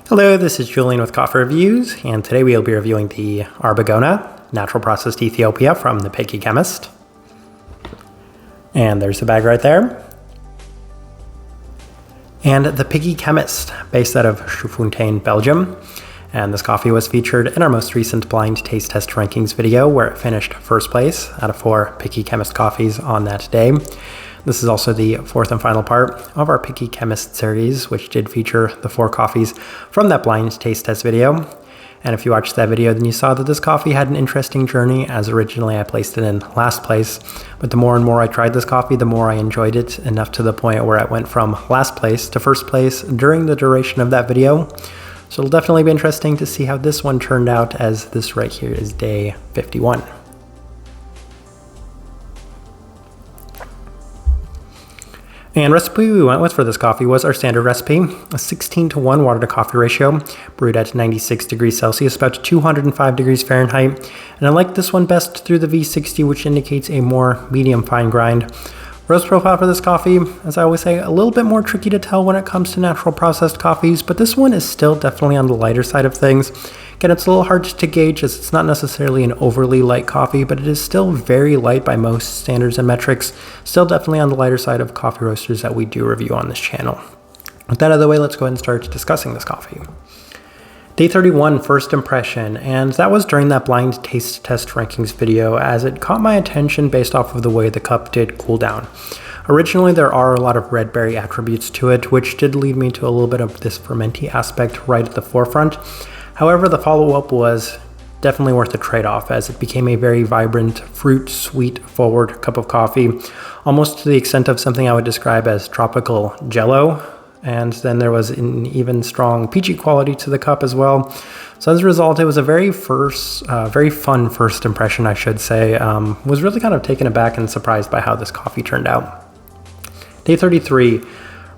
Hello, this is Julian with Coffee Reviews, and today we'll be reviewing the Arbegona Natural Processed Ethiopia from the Chemist. And there's the bag right there. And the Chemist, based out of Chaudfontaine, Belgium. And this coffee was featured in our most recent blind taste test rankings video, where it finished first place out of 4 Chemist coffees on that day. This is also the fourth and final part of our Chemist series, which did feature the 4 coffees from that blind taste test video. And if you watched that video, then you saw that this coffee had an interesting journey, as originally I placed it in last place. But the more and more I tried this coffee, the more I enjoyed it, enough to the point where it went from last place to first place during the duration of that video. So it'll definitely be interesting to see how this one turned out, as this right here is day 51. And recipe we went with for this coffee was our standard recipe, a 16:1 water to coffee ratio, brewed at 96 degrees Celsius, about 205 degrees Fahrenheit. And I like this one best through the V60, which indicates a more medium fine grind. Roast profile for this coffee, as I always say, a little bit more tricky to tell when it comes to natural processed coffees, but this one is still definitely on the lighter side of things. Again, it's a little hard to gauge, as it's not necessarily an overly light coffee, but it is still very light by most standards and metrics. Still definitely on the lighter side of coffee roasters that we do review on this channel. With that out of the way, let's go ahead and start discussing this coffee. Day 31, first impression, and that was during that blind taste test rankings video, as it caught my attention based off of the way the cup did cool down. Originally, there are a lot of red berry attributes to it, which did lead me to a little bit of this fermenty aspect right at the forefront. However, the follow-up was definitely worth the trade-off, as it became a very vibrant, fruit, sweet forward cup of coffee, almost to the extent of something I would describe as tropical jello. And then there was an even strong peachy quality to the cup as well. So as a result, it was a very fun first impression, I should say. Was really kind of taken aback and surprised by how this coffee turned out. Day 33,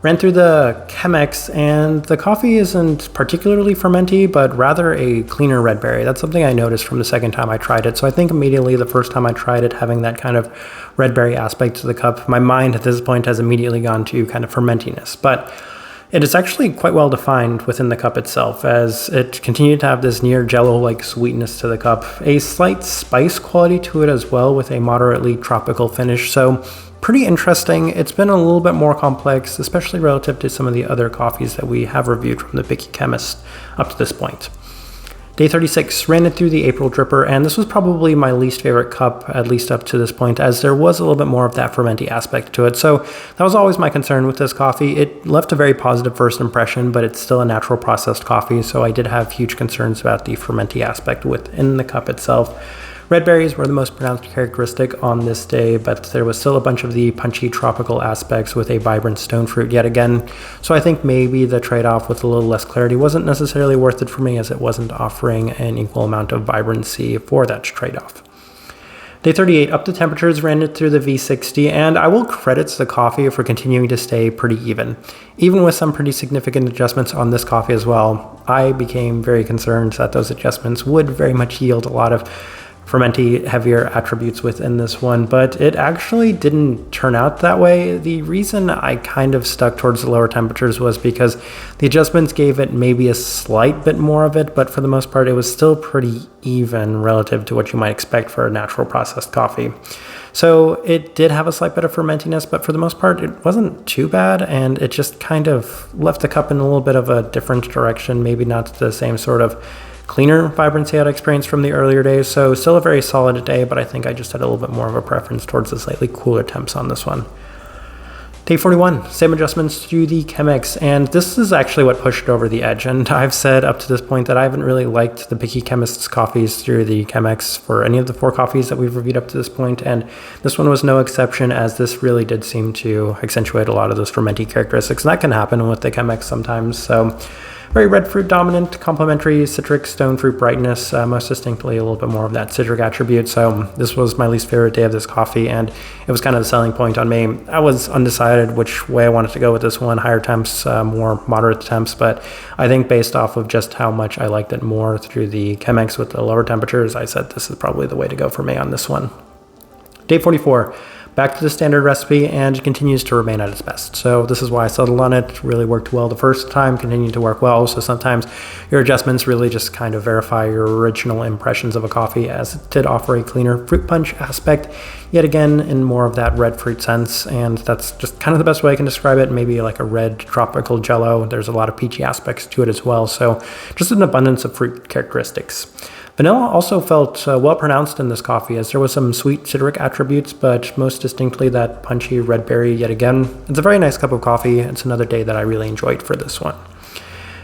ran through the Chemist, and the coffee isn't particularly fermenty, but rather a cleaner red berry. That's something I noticed from the second time I tried it. So I think immediately the first time I tried it, having that kind of red berry aspect to the cup, my mind at this point has immediately gone to kind of fermentiness. But it is actually quite well defined within the cup itself, as it continued to have this near jello-like sweetness to the cup, a slight spice quality to it as well, with a moderately tropical finish. So pretty interesting. It's been a little bit more complex, especially relative to some of the other coffees that we have reviewed from the Chemist up to this point. Day 36, ran it through the April dripper, and this was probably my least favorite cup, at least up to this point, as there was a little bit more of that fermenty aspect to it. So that was always my concern with this coffee. It left a very positive first impression, but it's still a natural processed coffee, so I did have huge concerns about the fermenty aspect within the cup itself. Red berries were the most pronounced characteristic on this day, but there was still a bunch of the punchy tropical aspects with a vibrant stone fruit yet again. So I think maybe the trade-off with a little less clarity wasn't necessarily worth it for me, as it wasn't offering an equal amount of vibrancy for that trade-off. Day 38, up to temperatures, ran it through the V60, and I will credit the coffee for continuing to stay pretty even with some pretty significant adjustments on this coffee as well. I became very concerned that those adjustments would very much yield a lot of fermenty heavier attributes within this one, but it actually didn't turn out that way. The reason I kind of stuck towards the lower temperatures was because the adjustments gave it maybe a slight bit more of it, but for the most part it was still pretty even relative to what you might expect for a natural processed coffee. So it did have a slight bit of fermentiness, but for the most part it wasn't too bad, and it just kind of left the cup in a little bit of a different direction, maybe not the same sort of cleaner vibrancy I'd experienced from the earlier days. So still a very solid day, but I think I just had a little bit more of a preference towards the slightly cooler temps on this one. Day 41, same adjustments to the Chemist, and this is actually what pushed it over the edge. And I've said up to this point that I haven't really liked the Chemist's coffees through the Chemist for any of the 4 coffees that we've reviewed up to this point, and this one was no exception, as this really did seem to accentuate a lot of those fermenty characteristics. And that can happen with the Chemist sometimes. So very red fruit dominant, complementary citric stone fruit brightness, most distinctly a little bit more of that citric attribute. So this was my least favorite day of this coffee, and it was kind of the selling point on me. I was undecided which way I wanted to go with this one, higher temps, more moderate temps, but I think based off of just how much I liked it more through the Chemist with the lower temperatures, I said this is probably the way to go for me on this one. Day 44, back to the standard recipe, and it continues to remain at its best. So this is why I settled on it. Really worked well the first time, continued to work well. So sometimes your adjustments really just kind of verify your original impressions of a coffee, as it did offer a cleaner fruit punch aspect, yet again in more of that red fruit sense, and that's just kind of the best way I can describe it. Maybe like a red tropical jello. There's a lot of peachy aspects to it as well, so just an abundance of fruit characteristics. Vanilla also felt well pronounced in this coffee, as there was some sweet citric attributes, but most distinctly that punchy red berry yet again. It's a very nice cup of coffee. It's another day that I really enjoyed for this one.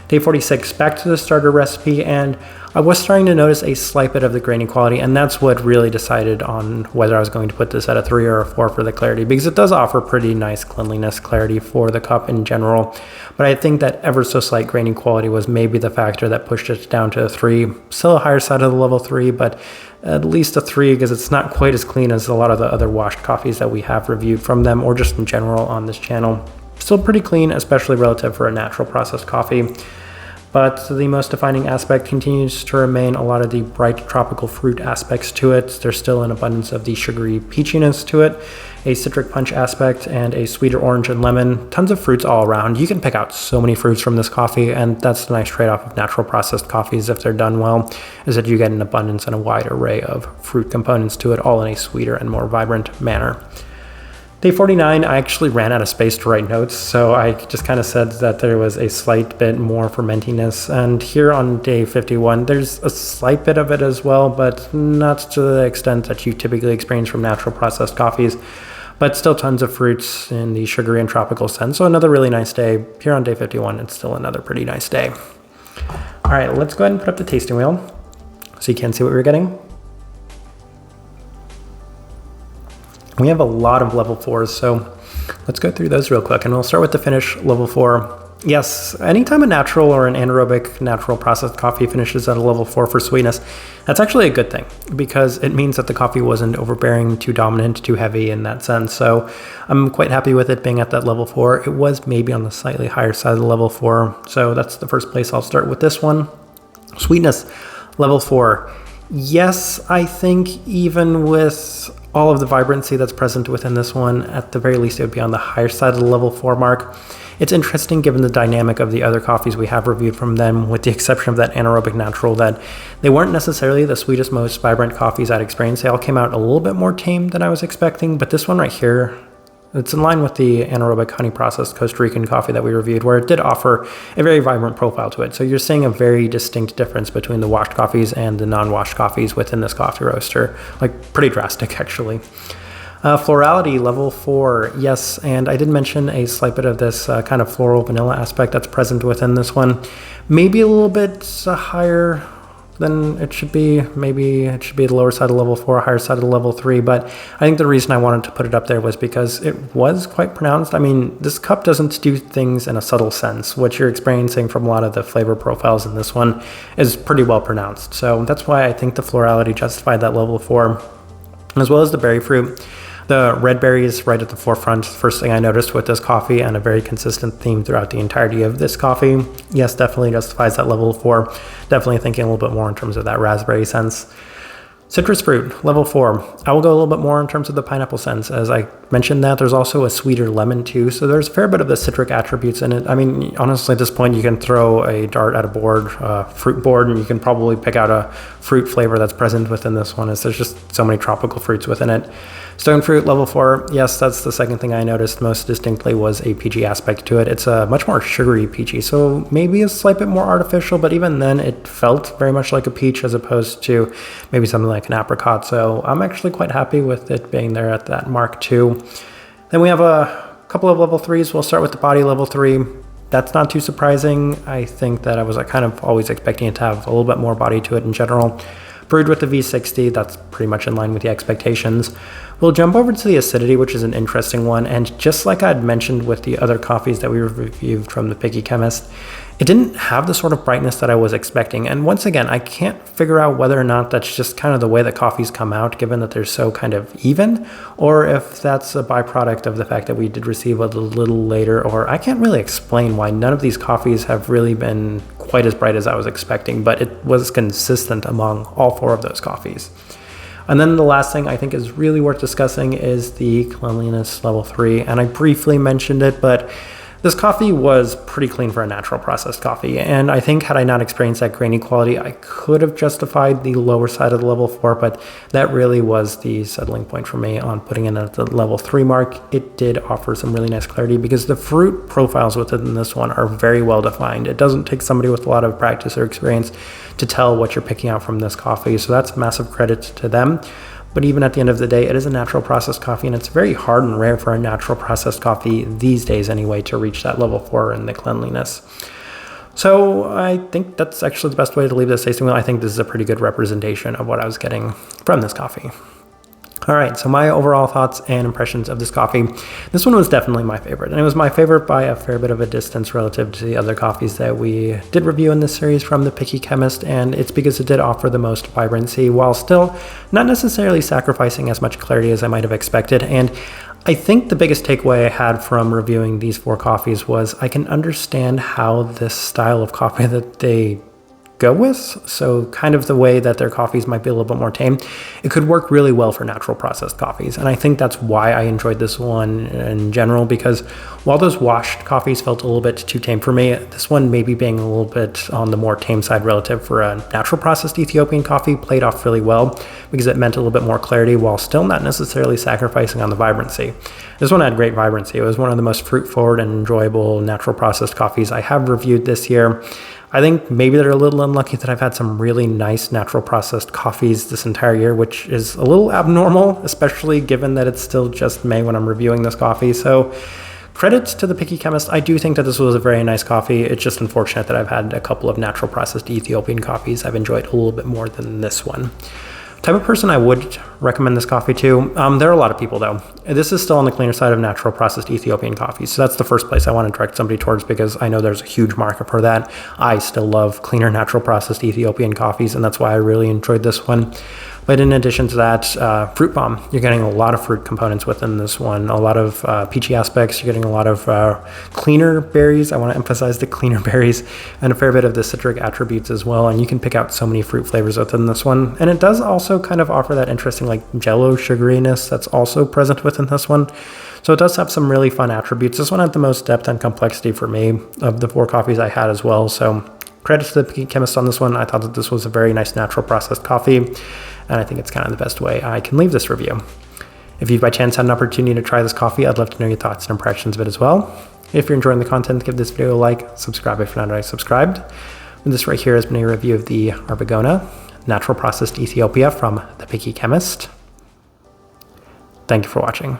Day 46, back to the starter recipe, and I was starting to notice a slight bit of the grainy quality, and that's what really decided on whether I was going to put this at a 3 or a 4 for the clarity, because it does offer pretty nice cleanliness, clarity for the cup in general. But I think that ever so slight grainy quality was maybe the factor that pushed it down to a 3. Still a higher side of the level 3, but at least a 3, because it's not quite as clean as a lot of the other washed coffees that we have reviewed from them, or just in general on this channel. Still pretty clean, especially relative for a natural processed coffee. But the most defining aspect continues to remain a lot of the bright tropical fruit aspects to it. There's still an abundance of the sugary peachiness to it, a citric punch aspect, and a sweeter orange and lemon. Tons of fruits all around. You can pick out so many fruits from this coffee, and that's the nice trade-off of natural processed coffees if they're done well, is that you get an abundance and a wide array of fruit components to it, all in a sweeter and more vibrant manner. Day 49, I actually ran out of space to write notes, so I just kind of said that there was a slight bit more fermentiness. And here on day 51, there's a slight bit of it as well, but not to the extent that you typically experience from natural processed coffees. But still tons of fruits in the sugary and tropical sense. So another really nice day. Here on day 51, it's still another pretty nice day. All right, let's go ahead and put up the tasting wheel so you can see what we're getting. We have a lot of level 4s, so let's go through those real quick, and we'll start with the finish, level 4. Yes, anytime a natural or an anaerobic natural processed coffee finishes at a level 4 for sweetness, that's actually a good thing, because it means that the coffee wasn't overbearing, too dominant, too heavy in that sense. So I'm quite happy with it being at that level 4. It was maybe on the slightly higher side of the level 4, so that's the first place I'll start with this one. Sweetness, level 4. Yes, I think even with all of the vibrancy that's present within this one, at the very least it would be on the higher side of the level 4 mark. It's interesting given the dynamic of the other coffees we have reviewed from them, with the exception of that anaerobic natural, that they weren't necessarily the sweetest, most vibrant coffees I'd experienced. They all came out a little bit more tame than I was expecting, but this one right here, it's in line with the anaerobic honey processed Costa Rican coffee that we reviewed, where it did offer a very vibrant profile to it. So you're seeing a very distinct difference between the washed coffees and the non-washed coffees within this coffee roaster. Like pretty drastic, actually. Florality, level 4. Yes, and I did mention a slight bit of this kind of floral vanilla aspect that's present within this one. Maybe a little bit higher than it should be. Maybe it should be the lower side of level 4, higher side of the level 3, but I think the reason I wanted to put it up there was because it was quite pronounced. I mean, this cup doesn't do things in a subtle sense. What you're experiencing from a lot of the flavor profiles in this one is pretty well pronounced. So that's why I think the florality justified that level 4, as well as the berry fruit. The red berry is right at the forefront. First thing I noticed with this coffee, and a very consistent theme throughout the entirety of this coffee. Yes, definitely justifies that level 4. Definitely thinking a little bit more in terms of that raspberry sense. Citrus fruit, level 4. I will go a little bit more in terms of the pineapple sense. As I mentioned that, there's also a sweeter lemon too, so there's a fair bit of the citric attributes in it. I mean, honestly, at this point, you can throw a dart at a board, fruit board, and you can probably pick out a fruit flavor that's present within this one, as there's just so many tropical fruits within it. Stone fruit, level 4. Yes, that's the second thing I noticed most distinctly was a peachy aspect to it. It's a much more sugary peachy, so maybe a slight bit more artificial, but even then it felt very much like a peach as opposed to maybe something like an apricot. So I'm actually quite happy with it being there at that mark too. Then we have a couple of level 3s. We'll start with the body, level 3. That's not too surprising. I think that I was kind of always expecting it to have a little bit more body to it in general. Brewed with the V60, that's pretty much in line with the expectations. We'll jump over to the acidity, which is an interesting one, and just like I'd mentioned with the other coffees that we reviewed from the Picky Chemist, it didn't have the sort of brightness that I was expecting. And once again, I can't figure out whether or not that's just kind of the way that coffees come out, given that they're so kind of even, or if that's a byproduct of the fact that we did receive a little later, or I can't really explain why none of these coffees have really been quite as bright as I was expecting, but it was consistent among all 4 of those coffees. And then the last thing I think is really worth discussing is the cleanliness level 3. And I briefly mentioned it, but this coffee was pretty clean for a natural processed coffee, and I think had I not experienced that grainy quality, I could have justified the lower side of the level 4, but that really was the settling point for me on putting it at the level 3 mark. It did offer some really nice clarity because the fruit profiles within this one are very well defined. It doesn't take somebody with a lot of practice or experience to tell what you're picking out from this coffee, so that's massive credit to them. But even at the end of the day, it is a natural processed coffee, and it's very hard and rare for a natural processed coffee these days anyway to reach that level 4 in the cleanliness. So I think that's actually the best way to leave this tasting wheel. I think this is a pretty good representation of what I was getting from this coffee. All right, so my overall thoughts and impressions of this coffee. This one was definitely my favorite, and it was my favorite by a fair bit of a distance relative to the other coffees that we did review in this series from the Picky Chemist, and it's because it did offer the most vibrancy while still not necessarily sacrificing as much clarity as I might have expected. And I think the biggest takeaway I had from reviewing these 4 coffees was I can understand how this style of coffee that they go with, so kind of the way that their coffees might be a little bit more tame, it could work really well for natural processed coffees. And I think that's why I enjoyed this one in general, because while those washed coffees felt a little bit too tame for me, this one maybe being a little bit on the more tame side relative for a natural processed Ethiopian coffee played off really well because it meant a little bit more clarity while still not necessarily sacrificing on the vibrancy. This one had great vibrancy. It was one of the most fruit forward and enjoyable natural processed coffees I have reviewed this year. I think maybe they're a little unlucky that I've had some really nice natural processed coffees this entire year, which is a little abnormal, especially given that it's still just May when I'm reviewing this coffee. So credits to the Picky Chemist. I do think that this was a very nice coffee. It's just unfortunate that I've had a couple of natural processed Ethiopian coffees I've enjoyed a little bit more than this one. Type of person I would recommend this coffee to. There are a lot of people though. This is still on the cleaner side of natural processed Ethiopian coffees. So that's the first place I want to direct somebody towards because I know there's a huge market for that. I still love cleaner natural processed Ethiopian coffees, and that's why I really enjoyed this one. But in addition to that, fruit bomb. You're getting a lot of fruit components within this one, a lot of peachy aspects. You're getting a lot of cleaner berries. I want to emphasize the cleaner berries and a fair bit of the citric attributes as well. And you can pick out so many fruit flavors within this one. And it does also kind of offer that interesting like jello sugariness that's also present within this one. So it does have some really fun attributes. This one had the most depth and complexity for me of the 4 coffees I had as well. So credit to the Picky Chemist on this one. I thought that this was a very nice natural processed coffee, and I think it's kind of the best way I can leave this review. If you've by chance had an opportunity to try this coffee, I'd love to know your thoughts and impressions of it as well. If you're enjoying the content, give this video a like, subscribe if you're not already subscribed. And this right here has been a review of the Arbegona Natural Processed Ethiopia from the Picky Chemist. Thank you for watching.